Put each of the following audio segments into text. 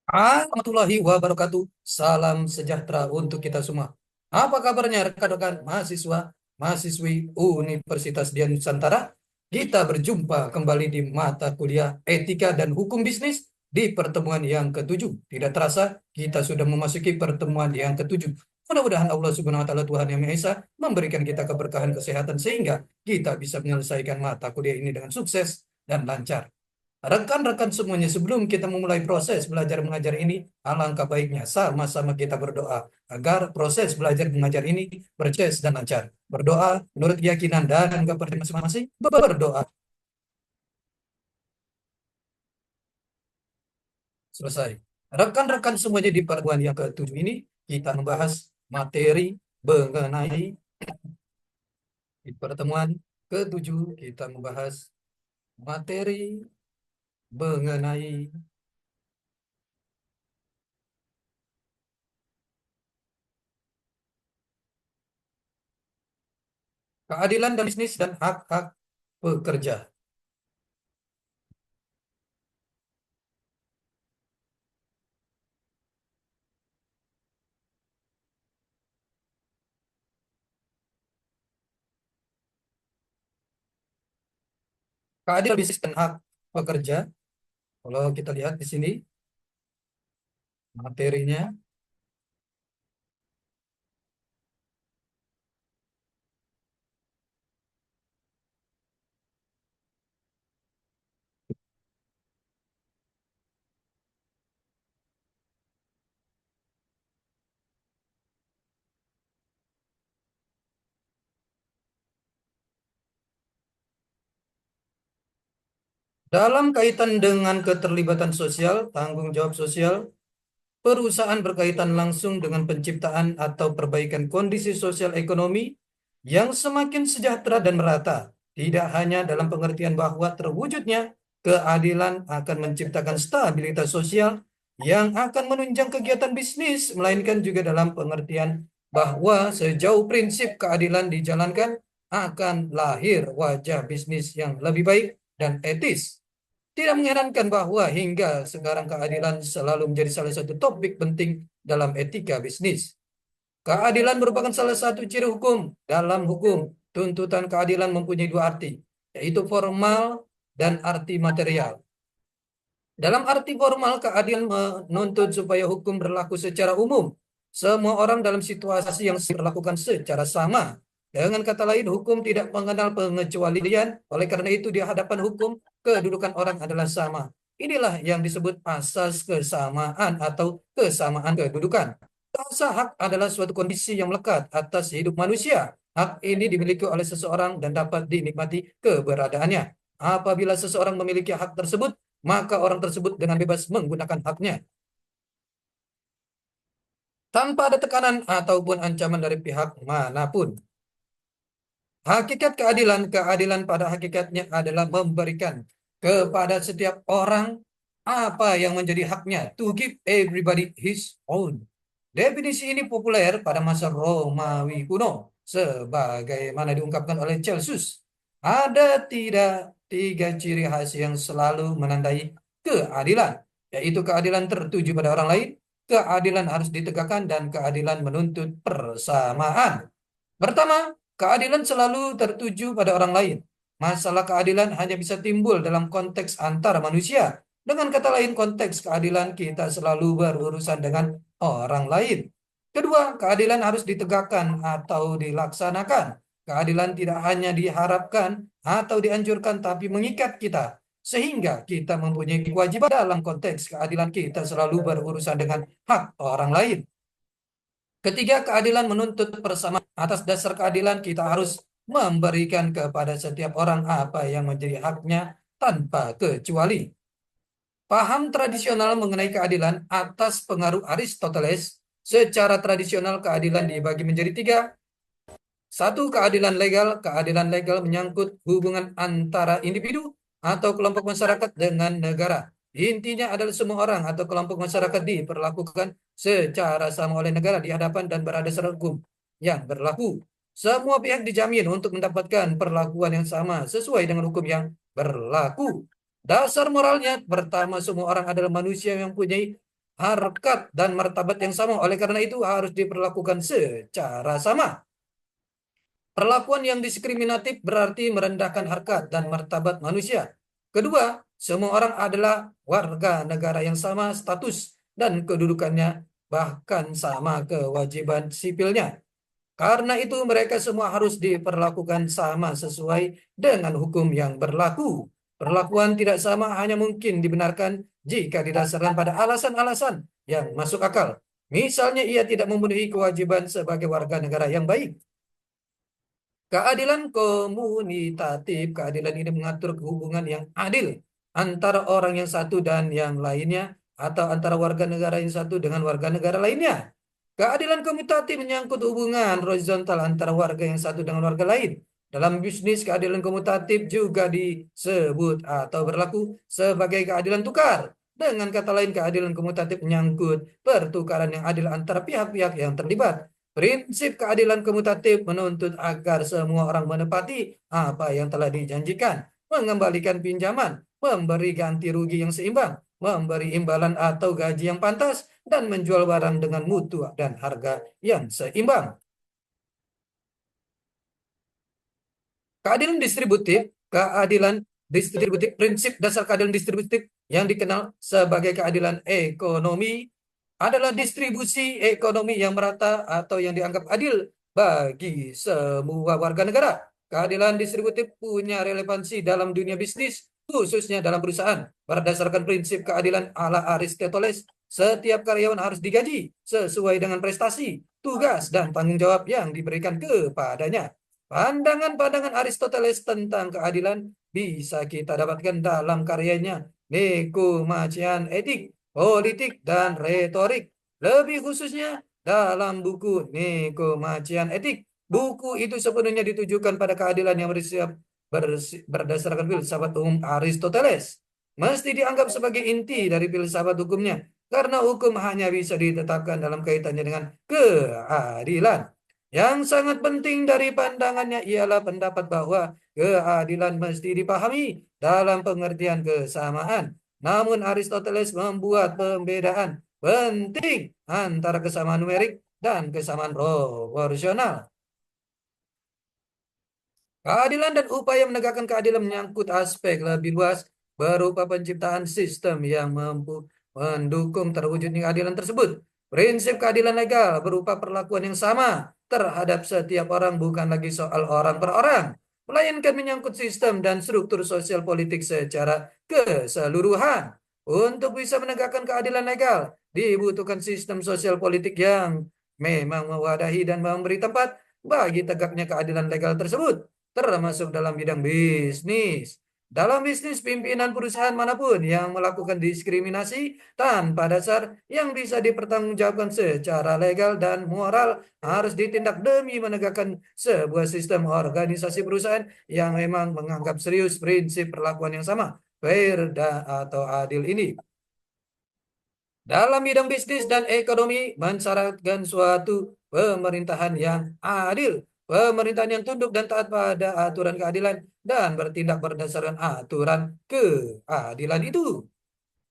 Warahmatullahi wabarakatuh. Salam sejahtera untuk kita semua. Apa kabarnya rekan-rekan mahasiswa, mahasiswi Universitas Dian Nusantara? Kita berjumpa kembali di mata kuliah Etika dan Hukum Bisnis di pertemuan yang ketujuh. Tidak terasa kita sudah memasuki pertemuan yang ketujuh. Mudah-mudahan Allah Subhanahu wa taala Tuhan yang Maha Esa memberikan kita keberkahan kesehatan sehingga kita bisa menyelesaikan mata kuliah ini dengan sukses dan lancar. Rekan-rekan semuanya, sebelum kita memulai proses belajar mengajar ini, alangkah baiknya sama-sama kita berdoa agar proses belajar mengajar ini berces dan lancar. Berdoa menurut keyakinan dan kepercayaan masing-masing. Berdoa. Selesai. Rekan-rekan semuanya, di pertemuan yang ketujuh ini kita membahas materi mengenai di pertemuan ketujuh kita membahas materi mengenai keadilan dan bisnis dan hak-hak pekerja. Keadilan bisnis dan hak pekerja. Kalau kita lihat di sini materinya, dalam kaitan dengan keterlibatan sosial, tanggung jawab sosial, perusahaan berkaitan langsung dengan penciptaan atau perbaikan kondisi sosial ekonomi yang semakin sejahtera dan merata. Tidak hanya dalam pengertian bahwa terwujudnya keadilan akan menciptakan stabilitas sosial yang akan menunjang kegiatan bisnis, melainkan juga dalam pengertian bahwa sejauh prinsip keadilan dijalankan, akan lahir wajah bisnis yang lebih baik dan etis. Tidak mengherankan bahwa hingga sekarang keadilan selalu menjadi salah satu topik penting dalam etika bisnis. Keadilan merupakan salah satu ciri hukum. Dalam hukum, tuntutan keadilan mempunyai dua arti, yaitu formal dan arti material. Dalam arti formal, keadilan menuntut supaya hukum berlaku secara umum. Semua orang dalam situasi yang diperlakukan secara sama. Dengan kata lain, hukum tidak mengenal pengecualian. Oleh karena itu, di hadapan hukum, kedudukan orang adalah sama. Inilah yang disebut asas kesamaan atau kesamaan kedudukan. Rasa hak adalah suatu kondisi yang melekat atas hidup manusia. Hak ini dimiliki oleh seseorang dan dapat dinikmati keberadaannya. Apabila seseorang memiliki hak tersebut, maka orang tersebut dengan bebas menggunakan haknya tanpa ada tekanan ataupun ancaman dari pihak manapun. Hakikat keadilan, keadilan pada hakikatnya adalah memberikan kepada setiap orang apa yang menjadi haknya, to give everybody his own. Definisi ini populer pada masa Romawi kuno, sebagaimana diungkapkan oleh Celsus. Ada tidak tiga ciri khas yang selalu menandai keadilan, yaitu keadilan tertuju pada orang lain, keadilan harus ditegakkan, dan keadilan menuntut persamaan. Pertama, Keadilan selalu tertuju pada orang lain. Masalah keadilan hanya bisa timbul dalam konteks antar manusia. Dengan kata lain, konteks keadilan kita selalu berurusan dengan orang lain. Kedua, keadilan harus ditegakkan atau dilaksanakan. Keadilan tidak hanya diharapkan atau dianjurkan, tapi mengikat kita. Sehingga kita mempunyai kewajiban dalam konteks keadilan kita selalu berurusan dengan hak orang lain. Ketiga, keadilan menuntut persamaan. Atas dasar keadilan, kita harus memberikan kepada setiap orang apa yang menjadi haknya tanpa kecuali. Paham tradisional mengenai keadilan atas pengaruh Aristoteles. Secara tradisional, keadilan dibagi menjadi tiga. Satu, keadilan legal. Keadilan legal menyangkut hubungan antara individu atau kelompok masyarakat dengan negara. Intinya adalah semua orang atau kelompok masyarakat diperlakukan secara sama oleh negara di hadapan dan berdasarkan hukum yang berlaku. Semua pihak dijamin untuk mendapatkan perlakuan yang sama sesuai dengan hukum yang berlaku. Dasar moralnya, pertama, semua orang adalah manusia yang mempunyai harkat dan martabat yang sama. Oleh karena itu harus diperlakukan secara sama. Perlakuan yang diskriminatif berarti merendahkan harkat dan martabat manusia. Kedua, semua orang adalah warga negara yang sama status dan kedudukannya, bahkan sama kewajiban sipilnya. Karena itu mereka semua harus diperlakukan sama sesuai dengan hukum yang berlaku. Perlakuan tidak sama hanya mungkin dibenarkan jika didasarkan pada alasan-alasan yang masuk akal. Misalnya ia tidak memenuhi kewajiban sebagai warga negara yang baik. Keadilan komunitatif, keadilan ini mengatur hubungan yang adil antara orang yang satu dan yang lainnya, atau antara warga negara yang satu dengan warga negara lainnya. Keadilan komunitatif menyangkut hubungan horizontal antara warga yang satu dengan warga lain. Dalam bisnis, keadilan komutatif juga disebut atau berlaku sebagai keadilan tukar. Dengan kata lain, keadilan komutatif menyangkut pertukaran yang adil antara pihak-pihak yang terlibat. Prinsip keadilan komutatif menuntut agar semua orang menepati apa yang telah dijanjikan, mengembalikan pinjaman, memberi ganti rugi yang seimbang, memberi imbalan atau gaji yang pantas, dan menjual barang dengan mutu dan harga yang seimbang. Keadilan distributif, prinsip dasar keadilan distributif yang dikenal sebagai keadilan ekonomi adalah distribusi ekonomi yang merata atau yang dianggap adil bagi semua warga negara. Keadilan distributif punya relevansi dalam dunia bisnis, khususnya dalam perusahaan. Berdasarkan prinsip keadilan ala Aristoteles, setiap karyawan harus digaji sesuai dengan prestasi, tugas, dan tanggung jawab yang diberikan kepadanya. Pandangan-pandangan Aristoteles tentang keadilan bisa kita dapatkan dalam karyanya Nikomachean Etik, Politik, dan Retorik. Lebih khususnya dalam buku Nikomachean Etik. Buku itu sepenuhnya ditujukan pada keadilan yang berdasarkan filsafat umum Aristoteles. Mesti dianggap sebagai inti dari filsafat hukumnya, karena hukum hanya bisa ditetapkan dalam kaitannya dengan keadilan. Yang sangat penting dari pandangannya ialah pendapat bahwa keadilan mesti dipahami dalam pengertian kesamaan. Namun Aristoteles membuat pembedaan penting antara kesamaan numerik dan kesamaan proporsional. Keadilan dan upaya menegakkan keadilan menyangkut aspek lebih luas berupa penciptaan sistem yang mampu mendukung terwujudnya keadilan tersebut. Prinsip keadilan legal berupa perlakuan yang sama terhadap setiap orang, bukan lagi soal orang per orang, melainkan menyangkut sistem dan struktur sosial politik secara keseluruhan. Untuk bisa menegakkan keadilan legal, dibutuhkan sistem sosial politik yang memang mewadahi dan memberi tempat bagi tegaknya keadilan legal tersebut, termasuk dalam bidang bisnis. Dalam bisnis, pimpinan perusahaan manapun yang melakukan diskriminasi tanpa dasar yang bisa dipertanggungjawabkan secara legal dan moral harus ditindak demi menegakkan sebuah sistem organisasi perusahaan yang memang menganggap serius prinsip perlakuan yang sama, fair atau adil ini. Dalam bidang bisnis dan ekonomi mensyaratkan suatu pemerintahan yang adil, pemerintahan yang tunduk dan taat pada aturan keadilan dan bertindak berdasarkan aturan keadilan itu.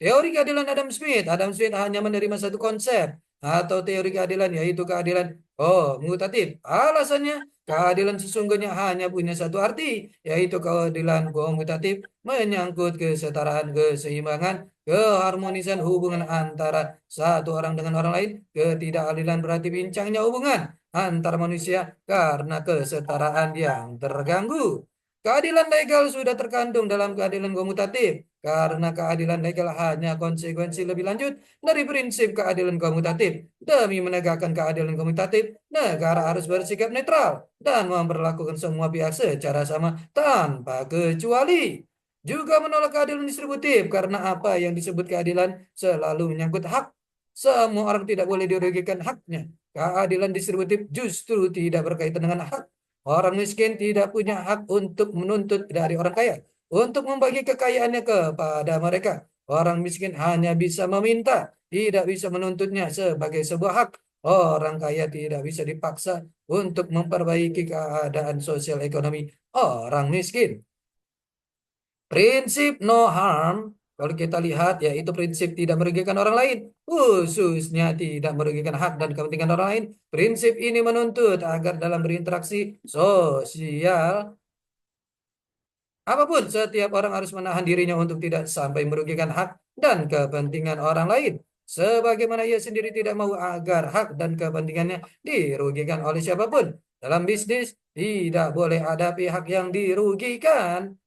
Teori keadilan Adam Smith. Adam Smith hanya menerima satu konsep atau teori keadilan, yaitu keadilan Oh, mutatif. Alasannya, keadilan sesungguhnya hanya punya satu arti, yaitu keadilan komutatif menyangkut kesetaraan, keseimbangan, keharmonisan hubungan antara satu orang dengan orang lain. Ketidakadilan berarti bincangnya hubungan antar manusia karena kesetaraan yang terganggu. Keadilan legal sudah terkandung dalam keadilan komutatif, karena keadilan legal hanya konsekuensi lebih lanjut dari prinsip keadilan komutatif. Demi menegakkan keadilan komutatif, negara harus bersikap netral dan memperlakukan semua pihak secara sama tanpa kecuali. Juga menolak keadilan distributif karena apa yang disebut keadilan selalu menyangkut hak. Semua orang tidak boleh dirugikan haknya. Keadilan distributif justru tidak berkaitan dengan hak. Orang miskin tidak punya hak untuk menuntut dari orang kaya untuk membagi kekayaannya kepada mereka. Orang miskin hanya bisa meminta, tidak bisa menuntutnya sebagai sebuah hak. Orang kaya tidak bisa dipaksa untuk memperbaiki keadaan sosial ekonomi orang miskin. Prinsip no harm, kalau kita lihat, yaitu prinsip tidak merugikan orang lain, khususnya tidak merugikan hak dan kepentingan orang lain. Prinsip ini menuntut agar dalam berinteraksi sosial, apapun, setiap orang harus menahan dirinya untuk tidak sampai merugikan hak dan kepentingan orang lain. Sebagaimana ia sendiri tidak mau agar hak dan kepentingannya dirugikan oleh siapapun. Dalam bisnis, tidak boleh ada pihak yang dirugikan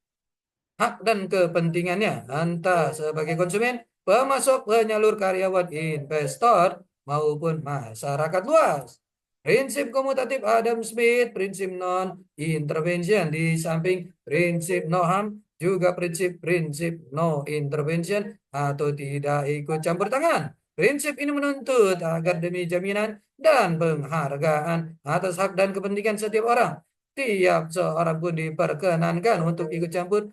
hak dan kepentingannya, entah sebagai konsumen, pemasok, penyalur, karyawan, investor, maupun masyarakat luas. Prinsip komutatif Adam Smith, prinsip non-intervention di samping prinsip no harm, juga prinsip no intervention atau tidak ikut campur tangan. Prinsip ini menuntut agar demi jaminan dan penghargaan atas hak dan kepentingan setiap orang, tiap seorang pun diperkenankan untuk ikut campur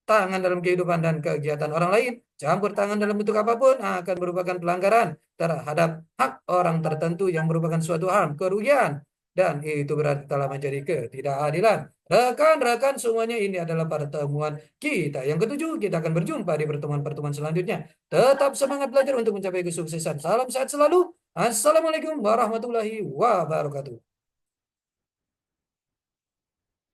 tangan dalam kehidupan dan kegiatan orang lain. Campur tangan dalam bentuk apapun akan merupakan pelanggaran terhadap hak orang tertentu yang merupakan suatu hal kerugian. Dan itu berarti telah menjadi ketidakadilan. Rekan-rekan semuanya, ini adalah pertemuan kita yang ketujuh. Kita akan berjumpa di pertemuan-pertemuan selanjutnya. Tetap semangat belajar untuk mencapai kesuksesan. Salam sehat selalu. Assalamualaikum warahmatullahi wabarakatuh.